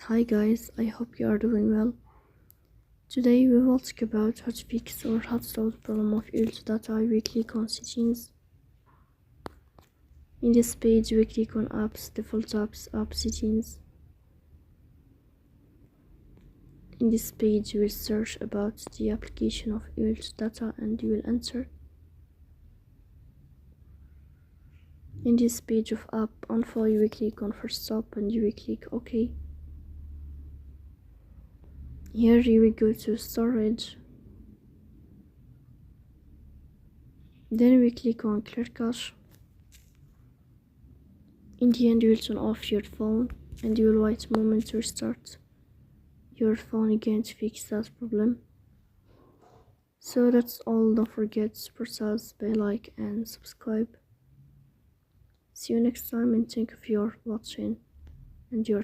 Hi guys, I hope you are doing well. Today we will talk about how to fix or how to solve the problem of UltData. We click on settings. In this page we click on apps, default apps, app settings. In this page we will search about the application of UltData and you will enter. In this page of app info you will click on Forcestop and you will click OK. Here you will go to storage. Then we click on clear cache. In the end you will turn off your phone and you will wait a moment to restart your phone again to fix that problem. So that's all. Don't forget to support us by like and subscribe. See you next time and thank you for watching and your